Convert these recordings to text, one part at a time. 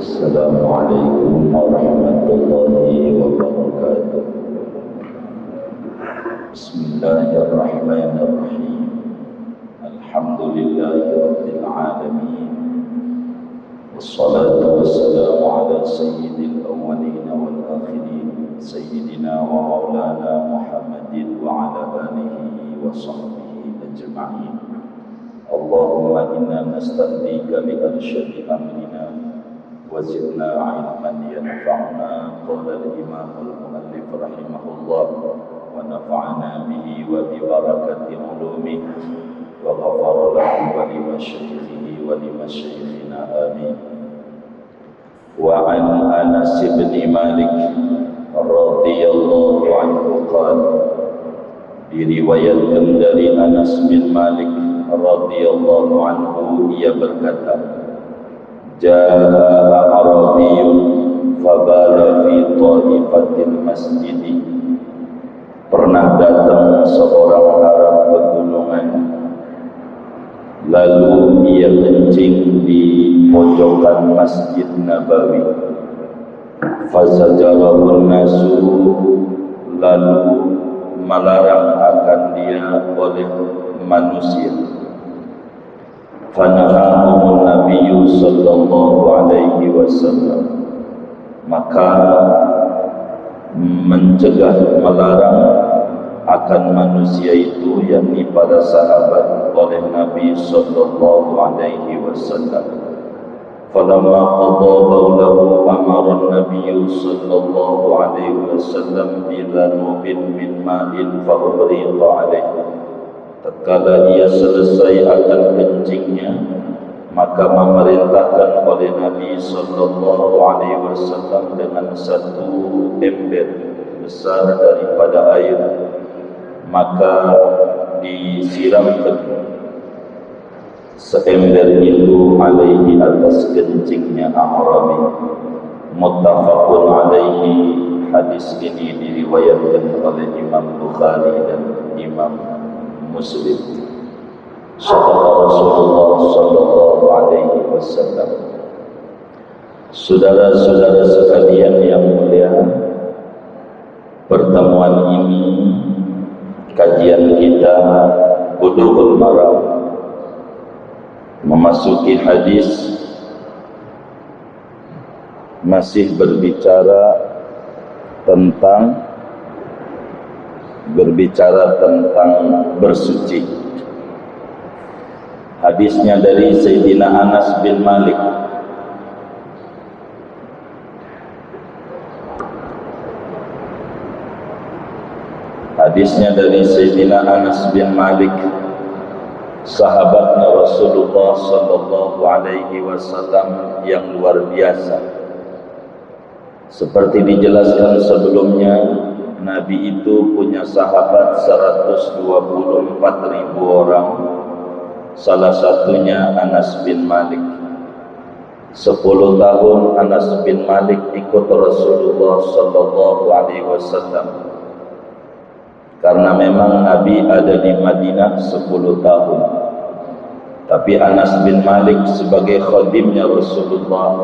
السلام عليكم ورحمة الله وبركاته. بسم الله الرحمن الرحيم. الحمد لله رب العالمين، والصلاة والسلام على سيد الأولين والآخرين سيدنا ومولانا محمد وعلى آله وصحبه أجمعين. اللهم إنا نستهديك لأرشد أمرنا وزدنا علما ينفعنا. قال الإمام المؤلف رحمه الله: ونفعنا به وببركة علومه وغفر له ولمشايخه ولمشايخنا آمين. وعن أنس بن مالك رضي الله عنه قال، diriwayatkan dari Anas bin Malik radhiyallahu anhu, ia berkata, jaa Arabiyyun fabala fi taifatil masjid. Pernah datang seorang Arab pegunungan, lalu ia kencing di pojokan Masjid Nabawi. Fazajarahun nasu, lalu melarang akan dia oleh manusia. Fanahahumun Nabiyyu sallallahu alaihi wasallam, maka mencegah, melarang akan manusia itu, yakni para sahabat, oleh Nabi sallallahu alaihi wasallam. Falamma qada bawlahu amara an-nabiyyu sallallahu alaihi wasallam bi dhanubin min ma'in fa ughriqa alaihi. Tatkala ia selesai akan kencingnya, maka memerintahkan oleh Nabi sallallahu alaihi wasallam dengan satu ember besar daripada air, maka disiramkan seember itu alaihi, atas kencingnya Arabi. Muttafaqun alaihi. Hadis ini diriwayatkan oleh Imam Bukhari dan Imam Muslim. Shadaqa Rasulullah sallallahu alaihi wasallam. Saudara-saudara sekalian yang mulia, pertemuan ini, kajian kita Bulughul Maram, memasuki hadis, masih berbicara tentang bersuci. Hadisnya dari Sayyidina Anas bin Malik. Hadisnya dari Sayyidina Anas bin Malik, sahabatnya Rasulullah sallallahu alaihi wasallam yang luar biasa. Seperti dijelaskan sebelumnya, Nabi itu punya sahabat 124.000 orang. Salah satunya Anas bin Malik. 10 tahun Anas bin Malik ikut Rasulullah sallallahu alaihi wasallam. Karena memang Nabi ada di Madinah 10 tahun. Tapi Anas bin Malik sebagai khadimnya Rasulullah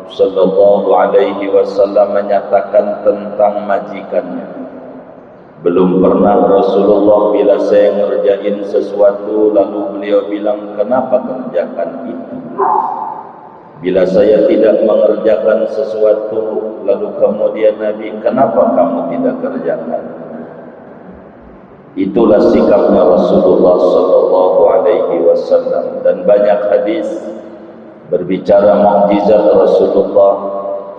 sallallahu alaihi wasallam menyatakan tentang majikannya. Belum pernah Rasulullah bila saya ngerjain sesuatu lalu beliau bilang, kenapa kerjakan itu? Bila saya tidak mengerjakan sesuatu lalu kemudian Nabi, kenapa kamu tidak kerjakan? Itulah sikapnya Rasulullah sallallahu alaihi wasallam. Dan banyak hadis berbicara mukjizat Rasulullah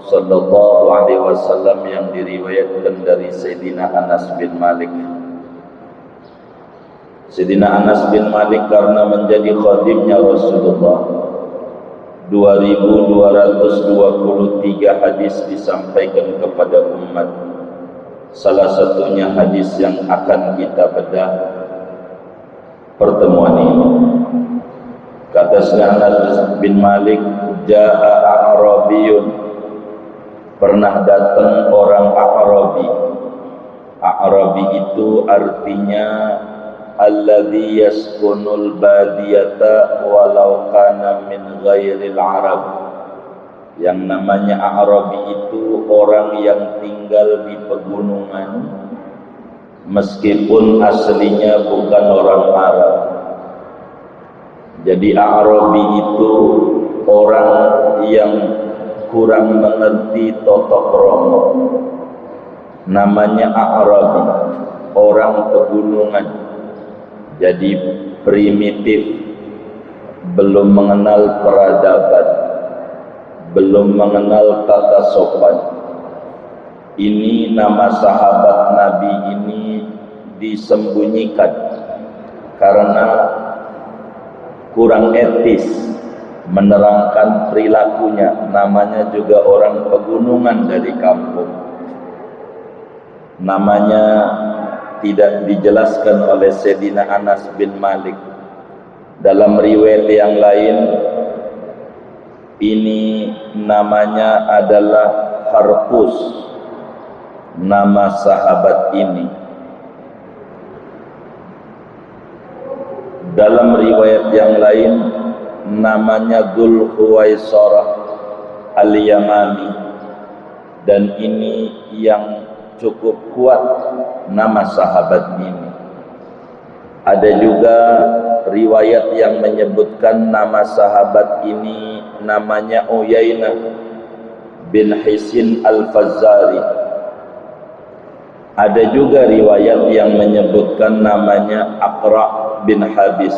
sallallahu alaihi wasallam yang diriwayatkan dari Sayyidina Anas bin Malik. Sayyidina Anas bin Malik karena menjadi khadimnya Rasulullah, 2223 hadis disampaikan kepada umat. Salah satunya hadis yang akan kita bedah pertemuan ini. Kata Anas bin Malik, jaa Arabiyyun, pernah datang orang Arabi. Arabi itu artinya alladhi yaskunul badiyata walau kana min ghairil Arab, Yang namanya A'rabi itu orang yang tinggal di pegunungan, meskipun aslinya bukan orang Arab. Jadi A'rabi itu orang yang kurang mengerti tata krama. Namanya A'rabi, orang pegunungan. Jadi primitif, belum mengenal peradaban, belum mengenal tata sopan. Ini nama sahabat Nabi ini disembunyikan karena kurang etis menerangkan perilakunya. Namanya juga orang pegunungan dari kampung. Namanya tidak dijelaskan oleh Sayyidina Anas bin Malik. Dalam riwayat yang lain, ini namanya adalah Harpus, nama sahabat ini. Dalam riwayat yang lain, namanya Dzul Khuwaisarah Al-Yamami, dan ini yang cukup kuat nama sahabat ini. Ada juga riwayat yang menyebutkan nama sahabat ini namanya Uyainah bin Hisin Al-Fazzari. Ada juga riwayat yang menyebutkan namanya Aqra' bin Habis.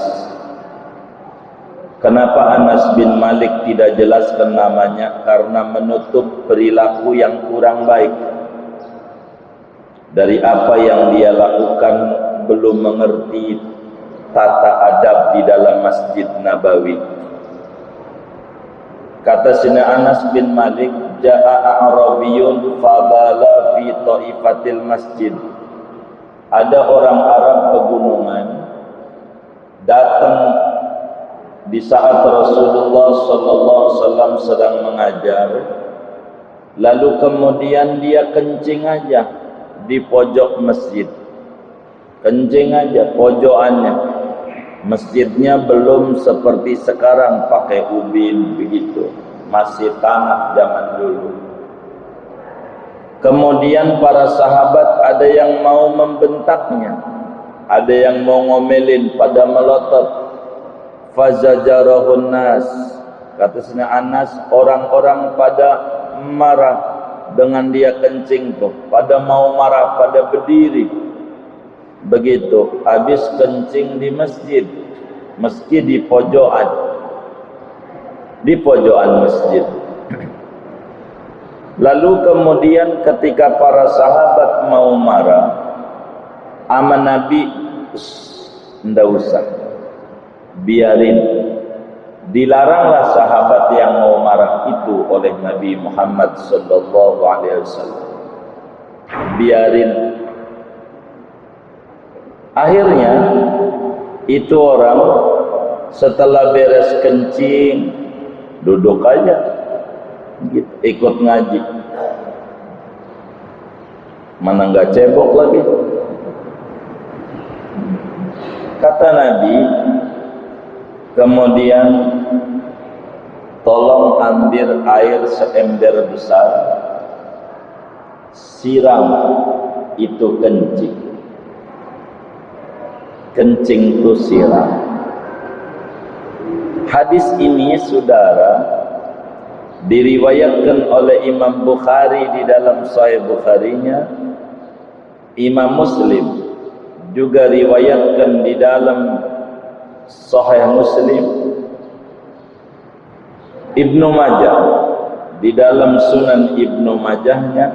Kenapa Anas bin Malik tidak jelaskan namanya? Karena menutup perilaku yang kurang baik. Dari apa yang dia lakukan, belum mengerti tata adab di dalam Masjid Nabawi. Kata Sina Anas bin Malik, ja'a a'rabiyun fabala fi ta'ifatil masjid. Ada orang Arab pegunungan datang di saat Rasulullah sallallahu alaihi wasallam sedang mengajar, lalu kemudian dia kencing aja di pojok masjid. Kencing aja pojokannya. Masjidnya belum seperti sekarang pakai ubin begitu, masih tanah zaman dulu. Kemudian para sahabat ada yang mau membentaknya, ada yang mau ngomelin, pada melotot. Fazajarahun nas, kata Sayyidina Anas, orang-orang pada marah dengan dia kencing tuh, pada mau marah, pada berdiri. Begitu habis kencing di masjid, meski di pojokan masjid. Lalu kemudian ketika para sahabat mau marah, ama Nabi, ndak usah, biarin. Dilaranglah sahabat yang mau marah itu oleh Nabi Muhammad sallallahu alaihi wasallam. Biarin. Akhirnya itu orang setelah beres kencing duduk aja gitu, ikut ngaji. Mana enggak cebok lagi. Kata Nabi, kemudian tolong ambil air seember besar, siram itu kencing. Kencing itu siram. Hadis ini saudara diriwayatkan oleh Imam Bukhari di dalam Sahih Bukharinya, Imam Muslim juga riwayatkan di dalam Sahih Muslim, Ibnu Majah di dalam Sunan Ibnu Majahnya,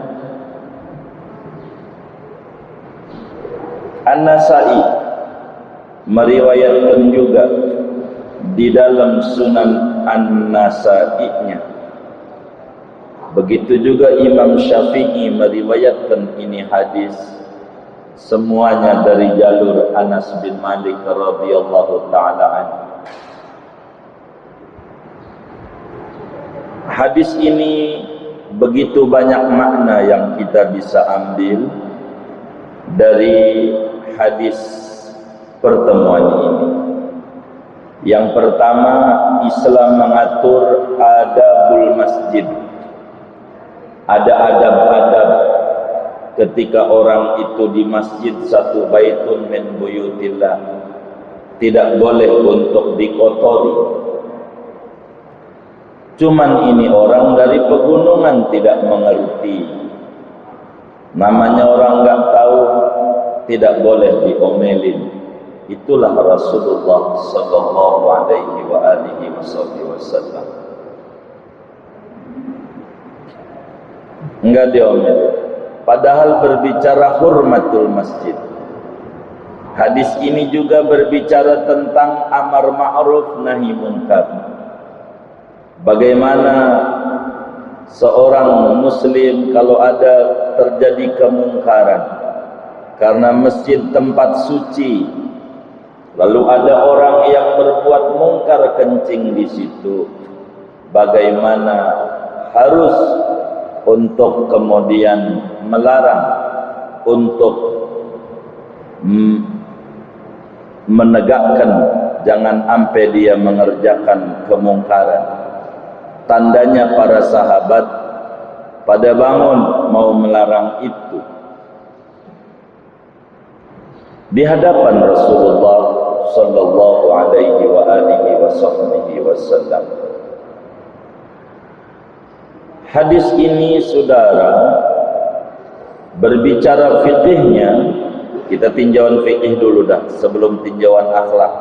An-Nasa'i meriwayatkan juga di dalam Sunan An-Nasa'i-nya. Begitu juga Imam Syafi'i meriwayatkan ini hadis, semuanya dari jalur Anas bin Malik radhiyallahu taala anhu. Hadis ini begitu banyak makna yang kita bisa ambil dari hadis pertemuan ini. Yang pertama, Islam mengatur adab adabul masjid. Ada adab-adab ketika orang itu di masjid, satu baitun min buyutillah, tidak boleh untuk dikotori. Cuman ini orang dari pegunungan tidak mengerti. Namanya orang enggak tahu, tidak boleh diomelin. Itulah Rasulullah sallallahu alaihi wa alihi wasallam. Enggak diomelin. Padahal berbicara hurmatul masjid. Hadis ini juga berbicara tentang amar ma'ruf nahi munkar. Bagaimana seorang muslim kalau ada terjadi kemungkaran karena masjid tempat suci, lalu ada orang yang berbuat mungkar kencing di situ, bagaimana harus untuk kemudian melarang, untuk menegakkan jangan sampai dia mengerjakan kemungkaran. Tandanya para sahabat pada bangun mau melarang itu di hadapan Rasulullah sallallahu alaihi wa alihi wasallam. Hadis ini saudara berbicara fikihnya. Kita tinjauan fikih dulu dah sebelum tinjauan akhlak.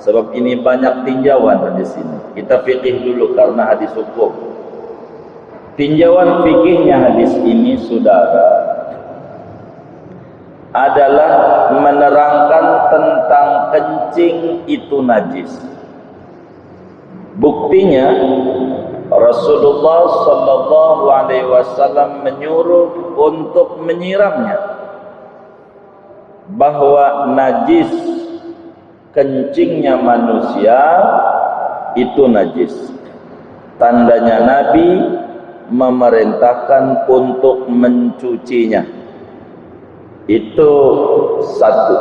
Sebab ini banyak tinjauan di sini. Kita fikih dulu karena hadis hukum. Tinjauan fikihnya hadis ini saudara adalah menerangkan tentang kencing itu najis. Buktinya Rasulullah sallallahu alaihi wasallam menyuruh untuk menyiramnya, bahwa najis kencingnya manusia itu najis. Tandanya Nabi memerintahkan untuk mencucinya. Itu satu.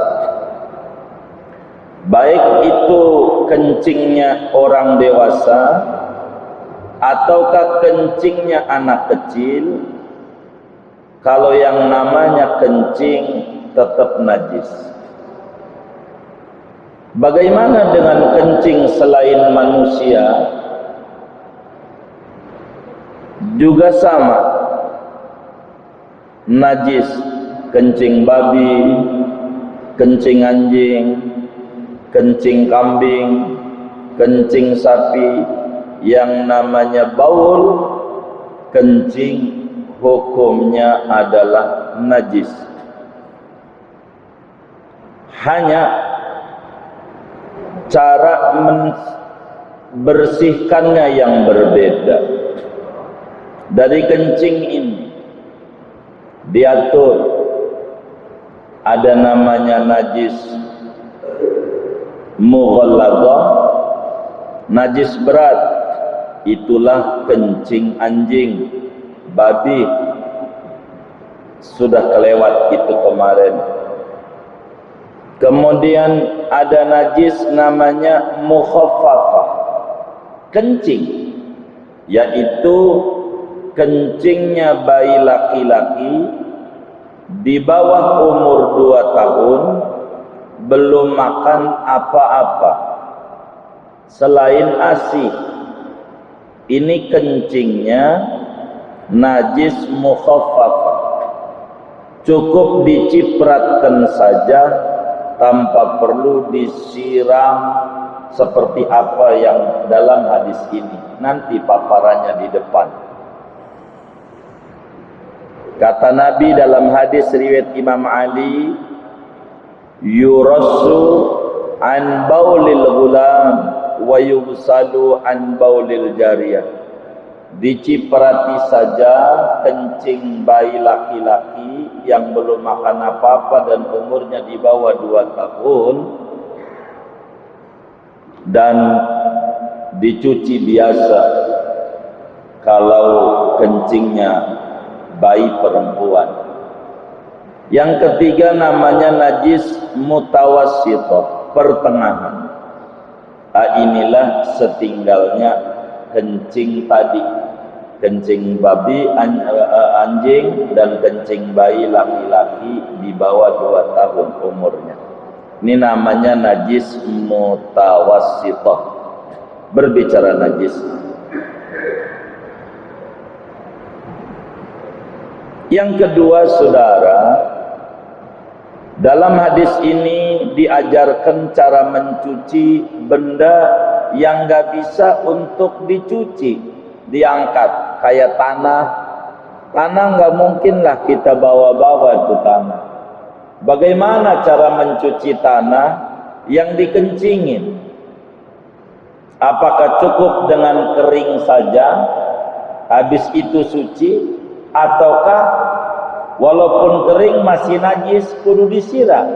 Baik itu kencingnya orang dewasa ataukah kencingnya anak kecil, kalau yang namanya kencing tetap najis. Bagaimana dengan kencing selain manusia? Juga sama, najis. Kencing babi, kencing anjing, kencing kambing, kencing sapi, yang namanya baul, kencing hukumnya adalah najis. Hanya cara membersihkannya yang berbeda. Dari kencing ini diatur ada namanya najis mughalladhah, najis berat, itulah kencing anjing, babi. Sudah kelewat itu kemarin. Kemudian ada najis namanya mukhaffafah, kencing, yaitu kencingnya bayi laki-laki di bawah umur 2 tahun, belum makan apa-apa selain ASI. Ini kencingnya najis mukhaffafah, cukup dicipratkan saja tanpa perlu disiram seperti apa yang dalam hadis ini. Nanti paparannya di depan. Kata Nabi dalam hadis riwayat Imam Ali, yurassu an baulil ghulam wa yughsalu an baulil jariyah. Diciprati saja kencing bayi laki-laki yang belum makan apa-apa dan umurnya di bawah 2 tahun, dan dicuci biasa kalau kencingnya bayi perempuan. Yang ketiga namanya najis mutawassithah, pertengahan. Inilah setinggalnya kencing tadi. kencing babi, anjing dan kencing bayi laki-laki di bawah 2 tahun umurnya. Ini namanya najis mutawassithah. Berbicara najis, yang kedua, saudara, dalam hadis ini diajarkan cara mencuci benda yang gak bisa untuk dicuci, diangkat, kayak tanah. Tanah gak mungkinlah kita bawa-bawa itu tanah. Bagaimana cara mencuci tanah yang dikencingin? Apakah cukup dengan kering saja, habis itu suci, ataukah walaupun kering masih najis kudu disiram?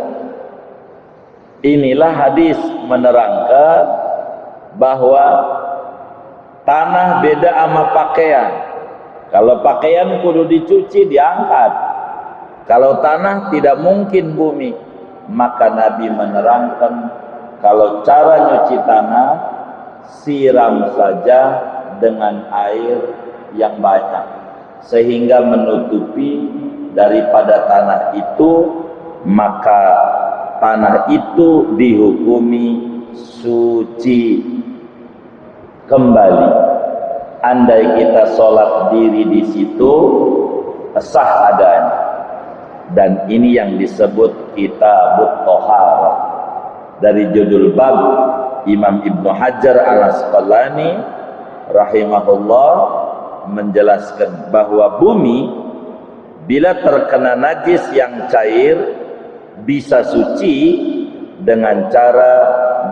Inilah hadis menerangkan bahwa tanah beda sama pakaian. Kalau pakaian kudu dicuci, diangkat. Kalau tanah tidak mungkin bumi. Maka Nabi menerangkan kalau cara nyuci tanah, siram saja dengan air yang banyak sehingga menutupi daripada tanah itu, maka tanah itu dihukumi suci kembali. Andai kita sholat diri di situ, sah adanya. Dan ini yang disebut Kitabut Thaharah. Dari judul bab, Imam Ibnu Hajar Al-Asqalani rahimahullah menjelaskan bahwa bumi bila terkena najis yang cair bisa suci dengan cara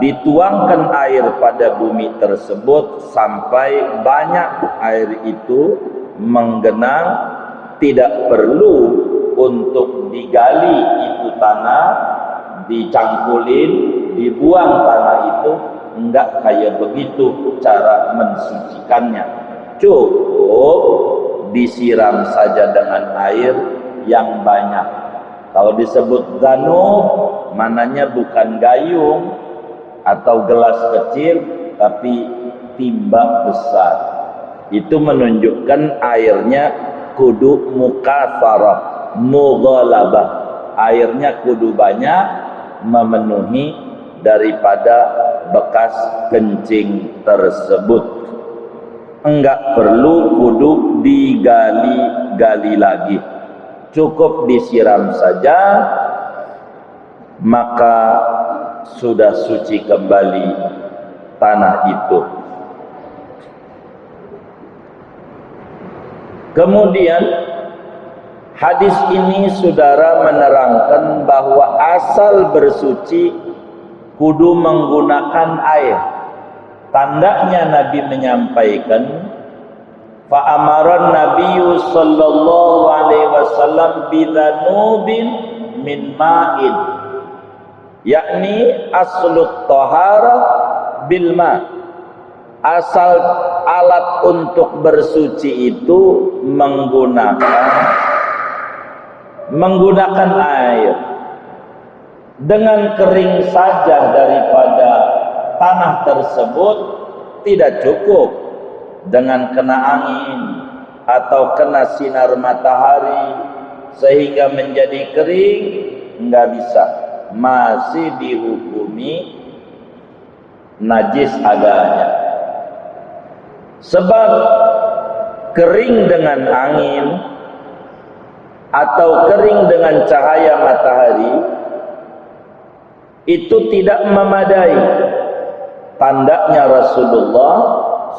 dituangkan air pada bumi tersebut sampai banyak air itu menggenang, tidak perlu untuk digali itu tanah, dicangkulin, dibuang tanah itu. Enggak kayak begitu cara mensucikannya. Cukup disiram saja dengan air yang banyak. Kalau disebut ganub, mananya bukan gayung atau gelas kecil, tapi timba besar. Itu menunjukkan airnya kudu mukatharah, mughalabah. Airnya kudu banyak, memenuhi daripada bekas kencing tersebut. Enggak perlu kudu digali-gali lagi, cukup disiram saja, maka sudah suci kembali tanah itu. Kemudian hadis ini saudara menerangkan bahwa asal bersuci kudu menggunakan air. Tandanya Nabi menyampaikan, fa amaran Nabiyyu sallallahu alaihi wasallam bidanubin min ma'in, yakni aslut taharah bil ma'. Asal alat untuk bersuci itu menggunakan air. Dengan kering saja daripada tanah tersebut tidak cukup. Dengan kena angin atau kena sinar matahari sehingga menjadi kering, enggak bisa, masih dihukumi najis adanya. Sebab kering dengan angin atau kering dengan cahaya matahari itu tidak memadai. Tandanya Rasulullah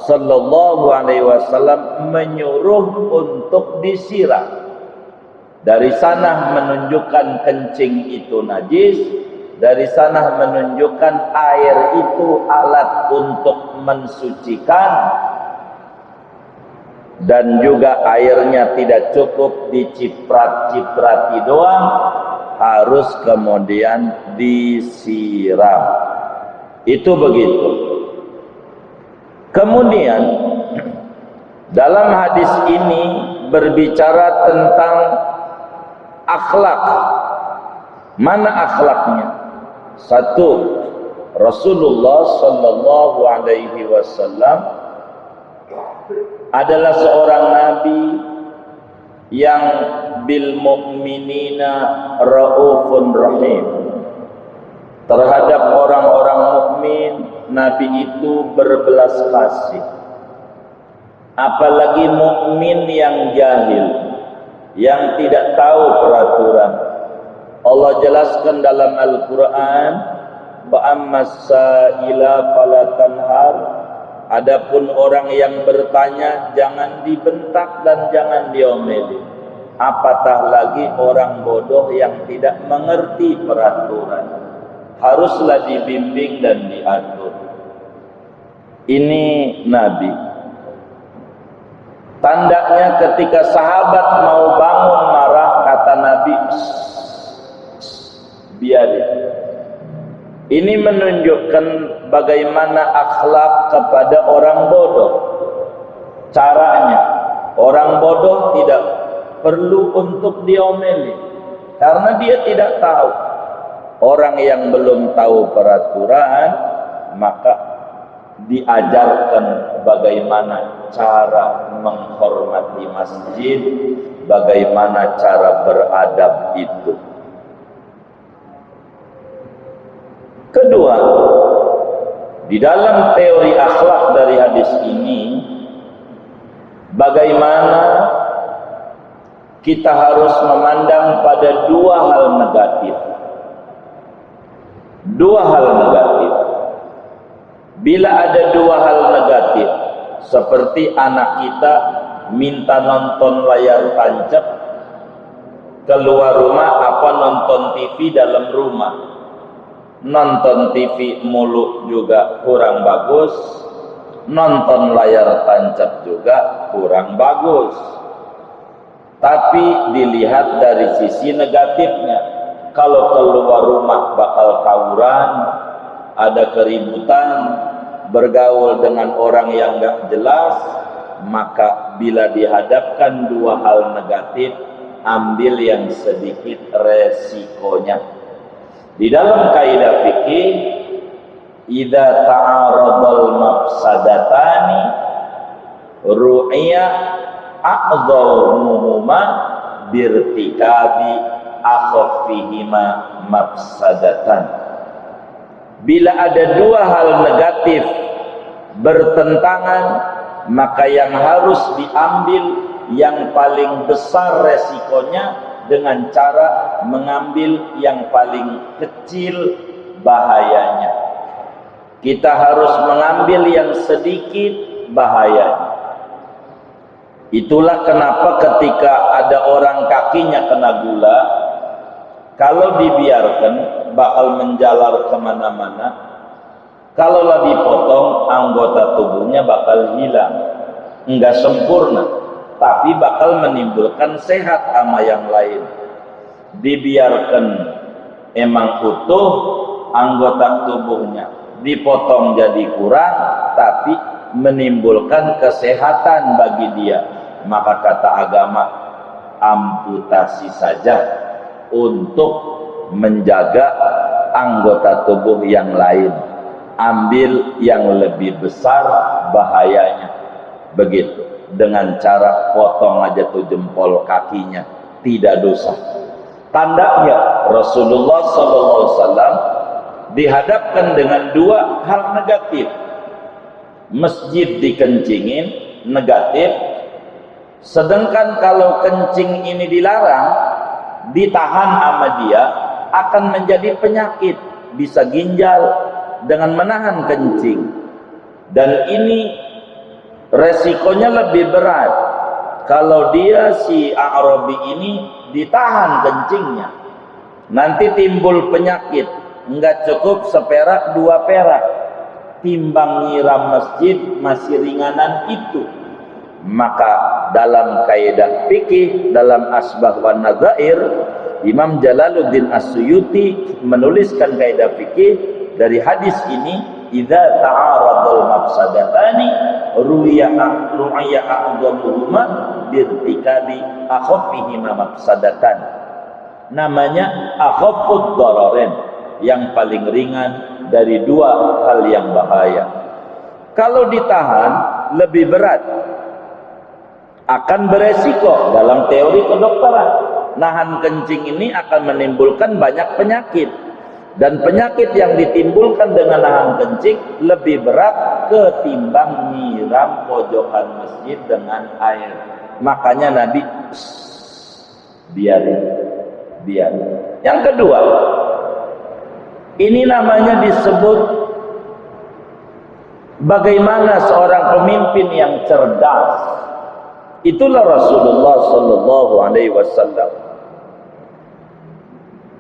sallallahu alaihi wasallam menyuruh untuk disiram. Dari sana menunjukkan kencing itu najis, dari sana menunjukkan air itu alat untuk mensucikan, dan juga airnya tidak cukup diciprat-ciprati doang, harus kemudian disiram. Itu begitu. Kemudian dalam hadis ini berbicara tentang akhlak. Mana akhlaknya? Satu, Rasulullah sallallahu alaihi wasallam adalah seorang nabi yang bil mu'minina raufun rahim. Terhadap orang-orang mukmin, nabi itu berbelas kasih. Apalagi mukmin yang jahil, yang tidak tahu peraturan. Allah jelaskan dalam Al-Quran, Ba'ammas sa'ila falatanhar. Adapun orang yang bertanya, jangan dibentak dan jangan diomeli. Apatah lagi orang bodoh yang tidak mengerti peraturan. Haruslah dibimbing dan diatur. Ini Nabi. Tandanya ketika sahabat mau bangun marah, kata Nabi, biarin. Ini menunjukkan bagaimana akhlak kepada orang bodoh. Caranya, orang bodoh tidak perlu untuk diomeli karena dia tidak tahu. Orang yang belum tahu peraturan, maka diajarkan bagaimana cara menghormati masjid, bagaimana cara beradab itu. Kedua, di dalam teori akhlak dari hadis ini, bagaimana kita harus memandang pada dua hal negatif. Dua hal negatif. Bila ada dua hal negatif, seperti anak kita minta nonton layar tancap keluar rumah, apa nonton TV dalam rumah. Nonton TV mulu juga kurang bagus, nonton layar tancap juga kurang bagus. Tapi dilihat dari sisi negatifnya. Kalau keluar rumah bakal tawuran, ada keributan, bergaul dengan orang yang gak jelas, maka bila dihadapkan dua hal negatif, ambil yang sedikit resikonya. Di dalam kaidah fikih, idza ta'aradal mafsadatani ru'iya a'dhamuhuma birtikabi akhafihima mafsadatan. Bila ada dua hal negatif bertentangan, maka yang harus diambil yang paling besar resikonya dengan cara mengambil yang paling kecil bahayanya. Kita harus mengambil yang sedikit bahayanya. Itulah kenapa ketika ada orang kakinya kena gula, kalau dibiarkan bakal menjalar kemana-mana. Kalaulah dipotong, anggota tubuhnya bakal hilang. Enggak sempurna, tapi bakal menimbulkan sehat sama yang lain. Dibiarkan emang utuh anggota tubuhnya, dipotong jadi kurang, tapi menimbulkan kesehatan bagi dia. Maka kata agama, amputasi saja untuk menjaga anggota tubuh yang lain. Ambil yang lebih besar bahayanya. Begitu. Dengan cara potong aja tuh jempol kakinya, tidak dosa. Tandanya Rasulullah SAW dihadapkan dengan dua hal negatif. Masjid dikencingin, negatif. Sedangkan kalau kencing ini dilarang, ditahan sama dia, akan menjadi penyakit, bisa ginjal dengan menahan kencing. Dan ini resikonya lebih berat kalau dia si Arabi ini ditahan kencingnya, nanti timbul penyakit. Enggak cukup seperak dua perak, timbang nyiram masjid masih ringanan itu. Maka dalam kaidah fikih, dalam Asbah wan Nadzair, Imam Jalaluddin As-Suyuti menuliskan kaidah fikih dari hadis ini, idza ta'aradul mafsadatani ru'ya a'dhamuhuma birtikabi akhafihima mafsadatan. Namanya akhafud dararain, yang paling ringan dari dua hal yang bahaya. Kalau ditahan lebih berat, akan beresiko dalam teori kedokteran. Nahan kencing ini akan menimbulkan banyak penyakit, dan penyakit yang ditimbulkan dengan nahan kencing lebih berat ketimbang nyiram pojokan masjid dengan air. Makanya Nabi biarin. Yang kedua, ini namanya disebut bagaimana seorang pemimpin yang cerdas. Itulah Rasulullah sallallahu alaihi wasallam.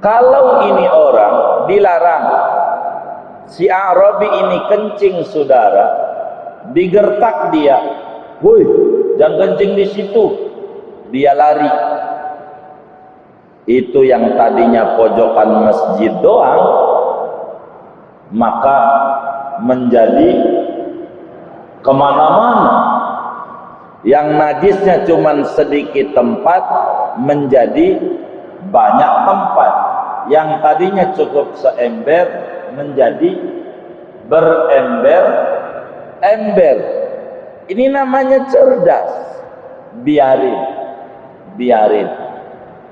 Kalau ini orang dilarang, si Arabi ini kencing saudara, digertak dia, "Woi, jangan kencing di situ." Dia lari. Itu yang tadinya pojokan masjid doang, maka menjadi kemana-mana. Yang najisnya cuman sedikit tempat menjadi banyak tempat. Yang tadinya cukup seember menjadi berember-ember. Ini namanya cerdas. Biarin.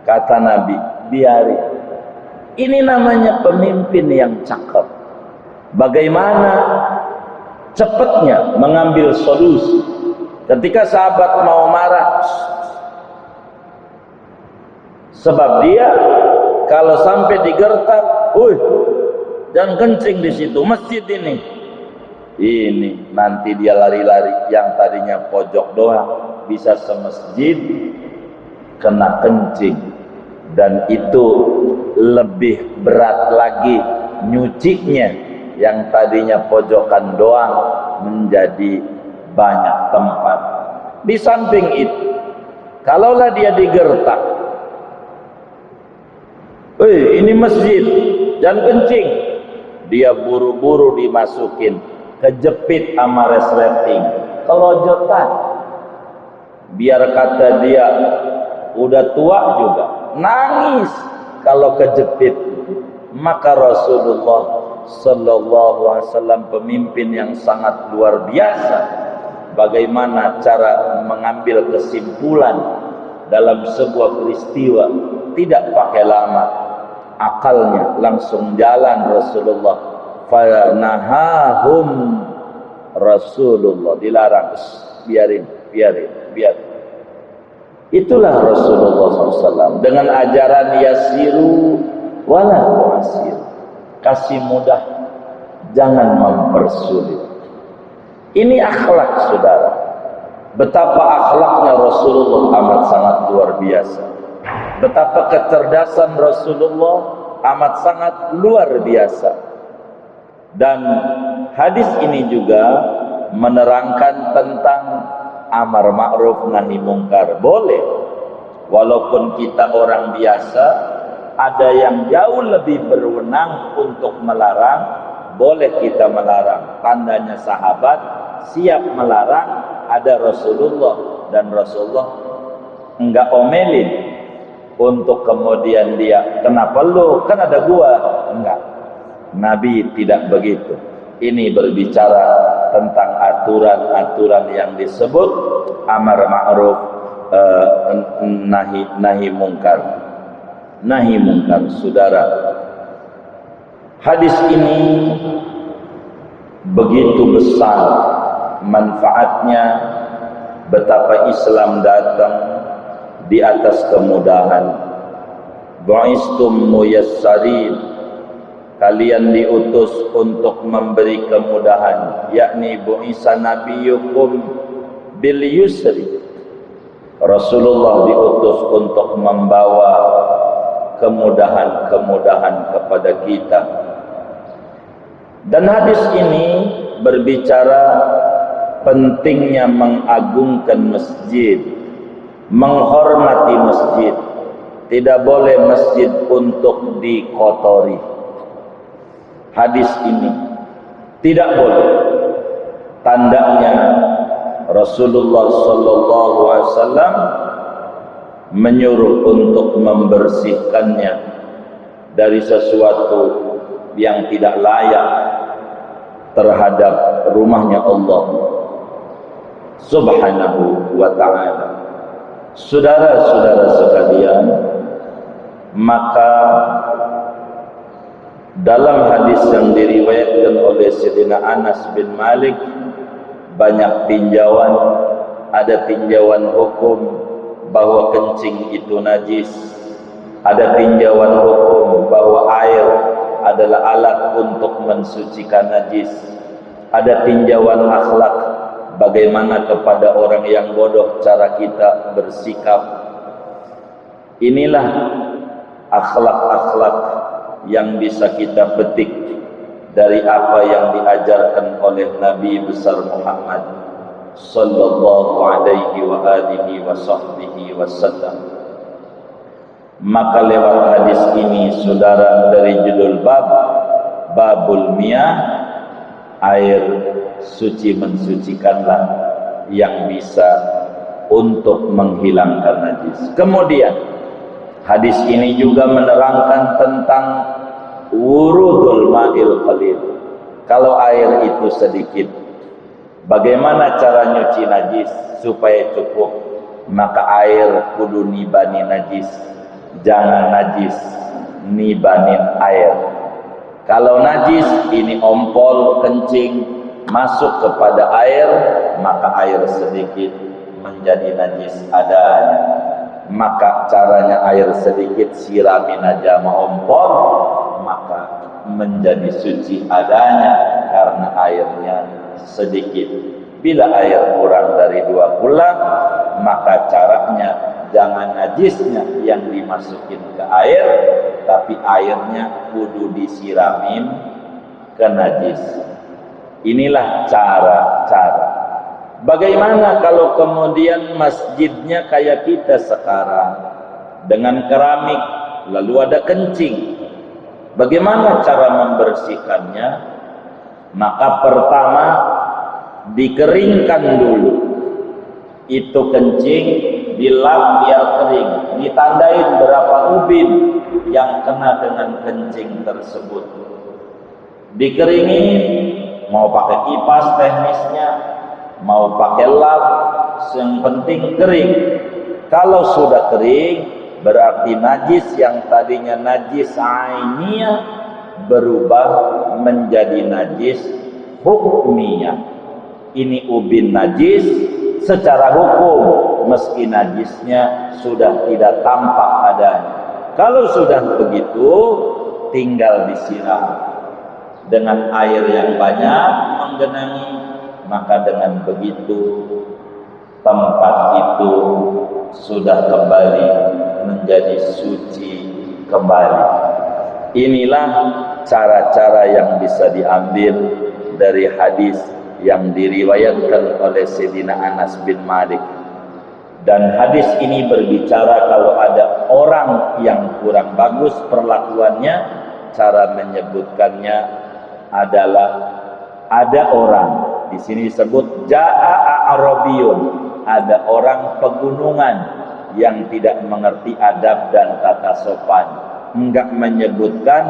Kata Nabi, biarin. Ini namanya pemimpin yang cakep. Bagaimana cepatnya mengambil solusi. Ketika sahabat mau marah, sebab dia kalau sampai digertak, "Woi, jangan kencing di situ, masjid ini." Ini nanti dia lari-lari, yang tadinya pojok doang bisa semasjid kena kencing, dan itu lebih berat lagi nyucinya, yang tadinya pojokan doang menjadi banyak tempat. Di samping itu, kalaulah dia digertak, ini masjid, jangan kencing, dia buru-buru dimasukin, kejepit sama resleting, kelojotan. Biar kata dia udah tua juga nangis kalau kejepit. Maka Rasulullah sallallahu alaihi wasallam pemimpin yang sangat luar biasa. Bagaimana cara mengambil kesimpulan dalam sebuah peristiwa, tidak pakai lama, akalnya langsung jalan Rasulullah. Fanahahum Rasulullah, dilarang, biarin. Itulah Rasulullah SAW dengan ajaran yasiru wala tu'asir, kasih mudah, jangan mempersulit. Ini akhlak saudara. Betapa akhlaknya Rasulullah amat sangat luar biasa. Betapa kecerdasan Rasulullah amat sangat luar biasa. Dan hadis ini juga menerangkan tentang amar ma'ruf nahi mungkar. Boleh, walaupun kita orang biasa, ada yang jauh lebih berwenang untuk melarang, boleh kita melarang. Tandanya sahabat siap melarang, ada Rasulullah, dan Rasulullah enggak omelin untuk kemudian dia, "Kenapa lu, kan ada gua?" Enggak. Nabi tidak begitu. Ini berbicara tentang aturan-aturan yang disebut amar ma'ruf nahi mungkar. Nahi mungkar, saudara. Hadis ini begitu besar manfaatnya, betapa Islam datang di atas kemudahan. Bu'istum muyassarin, kalian diutus untuk memberi kemudahan, yakni bu'isa nabiyukum bil yusri. Rasulullah diutus untuk membawa kemudahan-kemudahan kepada kita. Dan hadis ini berbicara pentingnya mengagungkan masjid, menghormati masjid. Tidak boleh masjid untuk dikotori. Hadis ini tidak boleh. Tandanya Rasulullah sallallahu alaihi wasallam menyuruh untuk membersihkannya dari sesuatu yang tidak layak terhadap rumahnya Allah subhanahu wa ta'ala. Saudara-saudara sekalian, maka dalam hadis yang diriwayatkan oleh Sayyidina Anas bin Malik, banyak tinjauan, ada tinjauan hukum bahwa kencing itu najis, ada tinjauan hukum bahwa air adalah alat untuk mensucikan najis, ada tinjauan akhlak, bagaimana kepada orang yang bodoh cara kita bersikap. Inilah akhlak-akhlak yang bisa kita petik dari apa yang diajarkan oleh Nabi besar Muhammad sallallahu alaihi wa alihi wa sahbihi wasallam. Maka lewat hadis ini, saudara, dari judul babul miyah, air suci mensucikanlah yang bisa untuk menghilangkan najis. Kemudian hadis ini juga menerangkan tentang wurudul ma'il qalil. Kalau air itu sedikit, bagaimana cara nyuci najis supaya cukup? Maka air kudu nibani najis, jangan najis nibanin air. Kalau najis ini ompol kencing masuk kepada air, maka air sedikit menjadi najis adanya. Maka caranya air sedikit siramin aja ompol, maka menjadi suci adanya karena airnya sedikit. Bila air kurang dari 2 bulan, maka caranya jangan najisnya yang dimasukin ke air, tapi airnya kudu disiramin ke najis. Inilah cara-cara. Bagaimana kalau kemudian masjidnya kayak kita sekarang dengan keramik, lalu ada kencing? Bagaimana cara membersihkannya? Maka pertama dikeringkan dulu. Itu kencing dilap biar kering, ditandain berapa ubin yang kena dengan kencing tersebut. Dikeringin, mau pakai kipas teknisnya, mau pakai lap, yang penting kering. Kalau sudah kering, berarti najis yang tadinya najis ainiyah berubah menjadi najis hukmiyah. Ini ubin najis secara hukum, meski najisnya sudah tidak tampak adanya. Kalau sudah begitu, tinggal disiram dengan air yang banyak menggenangi. Maka dengan begitu tempat itu sudah kembali menjadi suci kembali. Inilah cara-cara yang bisa diambil dari hadis yang diriwayatkan oleh Sayyidina Anas bin Malik. Dan hadis ini berbicara kalau ada orang yang kurang bagus perlakuannya, cara menyebutkannya adalah ada orang. Di sini disebut Ja'a A'rabiyun, ada orang pegunungan yang tidak mengerti adab dan tata sopan, enggak menyebutkan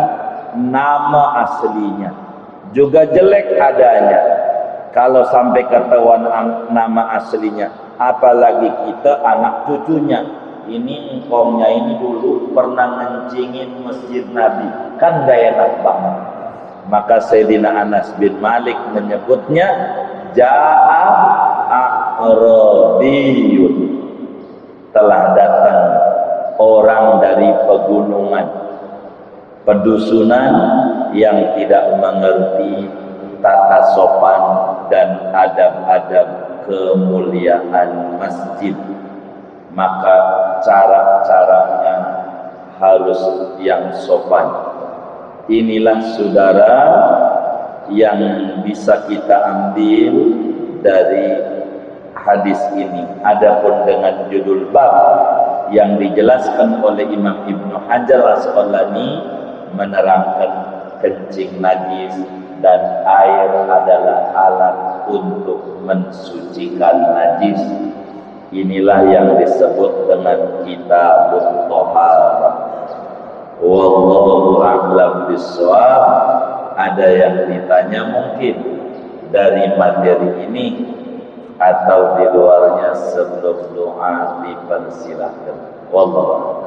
nama aslinya, juga jelek adanya. Kalau sampai ketahuan nama aslinya, apalagi kita anak cucunya, ini engkongnya ini dulu pernah ngencingin masjid Nabi, kan gak enak banget. Maka Sayyidina Anas bin Malik menyebutnya Ja'a A'rabiyun, telah datang orang dari pegunungan, pedusunan yang tidak mengerti tata sopan dan adab-adab kemuliaan masjid. Maka cara-caranya harus yang sopan. Inilah saudara yang bisa kita ambil dari hadis ini. Adapun dengan judul bab yang dijelaskan oleh Imam Ibnu Hajar Asqalani menerangkan kencing najis dan air adalah alat untuk mensucikan najis. Inilah yang disebut dengan kitabut thaharah. Wallahu a'lam bishawab. Ada yang ditanya mungkin dari materi ini atau di luarnya sebelum doa. doa dipersilahkan. Wallahu a'lam.